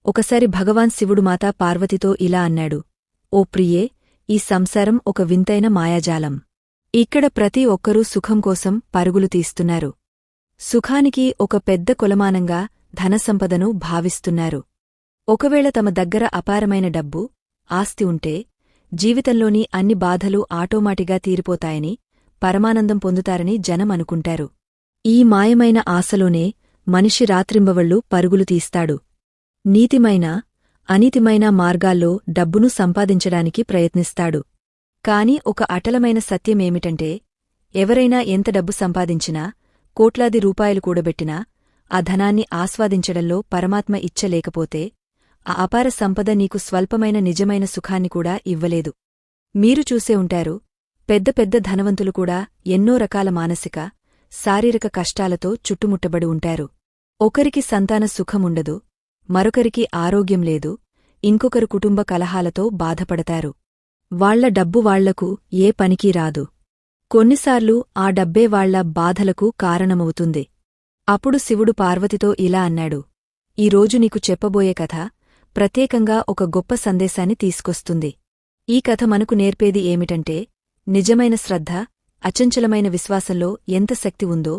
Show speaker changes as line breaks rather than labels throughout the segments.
ఒకసారి భగవాన్ శివుడు మాతా పార్వతితో ఇలా అన్నాడు: ఓ ప్రియే, ఈ సంసారం ఒక వింతైన మాయాజాలం. ఇక్కడ ప్రతి ఒక్కరూ సుఖం కోసం పరుగులు తీస్తున్నారు. సుఖానికి ఒక పెద్ద కొలమానంగా ధనసంపదను భావిస్తున్నారు. ఒకవేళ తమ దగ్గర అపారమైన డబ్బు, ఆస్తి ఉంటే జీవితంలోని అన్ని బాధలు ఆటోమాటిగా తీరిపోతాయని, పరమానందం పొందుతారని జనం అనుకుంటారు. ఈ మాయమైన ఆశలోనే మనిషి రాత్రింబవళ్లు పరుగులు తీస్తాడు. నీతిమైన, అనీతిమైన మార్గాల్లో డబ్బును సంపాదించడానికి ప్రయత్నిస్తాడు. కాని ఒక అటలమైన సత్యమేమిటంటే, ఎవరైనా ఎంత డబ్బు సంపాదించినా, కోట్లాది రూపాయలు కూడబెట్టినా, ఆ ధనాన్ని ఆస్వాదించడంలో పరమాత్మ ఇచ్చ లేకపోతే, ఆ అపార సంపద నీకు స్వల్పమైన నిజమైన సుఖాన్ని కూడా ఇవ్వలేదు. మీరు చూసే ఉంటారు, పెద్ద పెద్ద ధనవంతులు కూడా ఎన్నో రకాల మానసిక, శారీరక కష్టాలతో చుట్టుముట్టబడి ఉంటారు. ఒకరికి సంతాన సుఖముండదు, మరొకరికి ఆరోగ్యం లేదు, ఇంకొకరు కుటుంబ కలహాలతో బాధపడతారు. వాళ్ల డబ్బు వాళ్లకు ఏ పనికీ రాదు. కొన్నిసార్లు ఆ డబ్బే వాళ్ల బాధలకు కారణమవుతుంది. అప్పుడు శివుడు పార్వతితో ఇలా అన్నాడు: ఈరోజు నీకు చెప్పబోయే కథ ప్రత్యేకంగా ఒక గొప్ప సందేశాన్ని తీసుకొస్తుంది. ఈ కథ మనకు నేర్పేది ఏమిటంటే, నిజమైన శ్రద్ధ, అచంచలమైన విశ్వాసంలో ఎంత శక్తి ఉందో,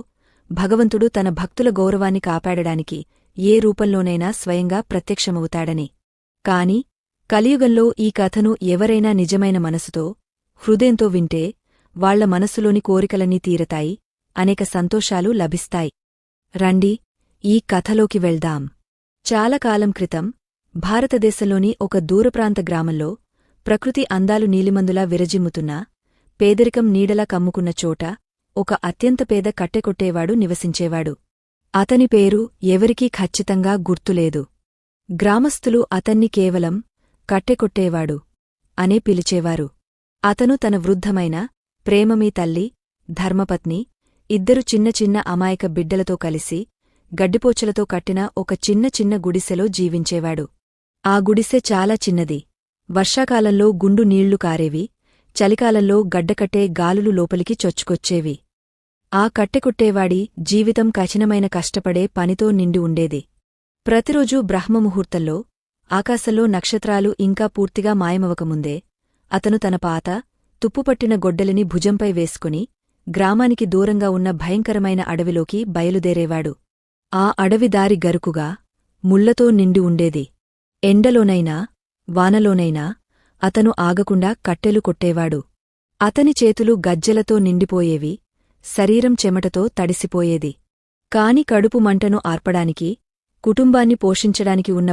భగవంతుడు తన భక్తుల గౌరవాన్ని కాపాడడానికి ఏ రూపంలోనైనా స్వయంగా ప్రత్యక్షమవుతాడని. కాని కలియుగంలో ఈ కథను ఎవరైనా నిజమైన మనసుతో, హృదయంతో వింటే వాళ్ల మనసులోని కోరికలన్నీ తీరతాయి, అనేక సంతోషాలు లభిస్తాయి. రండి, ఈ కథలోకి వెళ్దాం. చాలా కాలం క్రితం భారతదేశంలోని ఒక దూరప్రాంత గ్రామంలో, ప్రకృతి అందాలు నీలిమందులా విరజిమ్ముతున్నా, పేదరికం నీడలా కమ్ముకున్న చోట ఒక అత్యంత పేద కట్టెకొట్టేవాడు నివసించేవాడు. అతని పేరు ఎవరికీ ఖచ్చితంగా గుర్తులేదు. గ్రామస్థులు అతన్ని కేవలం కట్టెకొట్టేవాడు అనే పిలిచేవారు. అతను తన వృద్ధమైన, ప్రేమమీ తల్లి, ధర్మపత్ని, ఇద్దరు చిన్న చిన్న అమాయక బిడ్డలతో కలిసి గడ్డిపోచలతో కట్టిన ఒక చిన్న చిన్న గుడిసెలో జీవించేవాడు. ఆ గుడిసె చాలా చిన్నది. వర్షాకాలంలో గుండు నీళ్లు కారేవి, చలికాలంలో గడ్డకట్టే గాలులు లోపలికి చొచ్చుకొచ్చేవి. ఆ కట్టెకొట్టేవాడి జీవితం కఠినమైన కష్టపడే పనితో నిండి ఉండేది. ప్రతిరోజూ బ్రహ్మముహూర్తంలో, ఆకాశంలో నక్షత్రాలు ఇంకా పూర్తిగా మాయమవకముందే, అతను తన పాత, తుప్పుపట్టిన గొడ్డలిని భుజంపై వేసుకుని గ్రామానికి దూరంగా ఉన్న భయంకరమైన అడవిలోకి బయలుదేరేవాడు. ఆ అడవి దారి గరుకుగా, ముళ్లతో నిండి ఉండేది. ఎండలోనైనా, వానలోనైనా అతను ఆగకుండా కట్టెలు కొట్టేవాడు. అతని చేతులు గజ్జెలతో నిండిపోయేవి, శరీరం చెమటతో తడిసిపోయేది. కాని కడుపు మంటను ఆర్పడానికి, కుటుంబాన్ని పోషించడానికి ఉన్న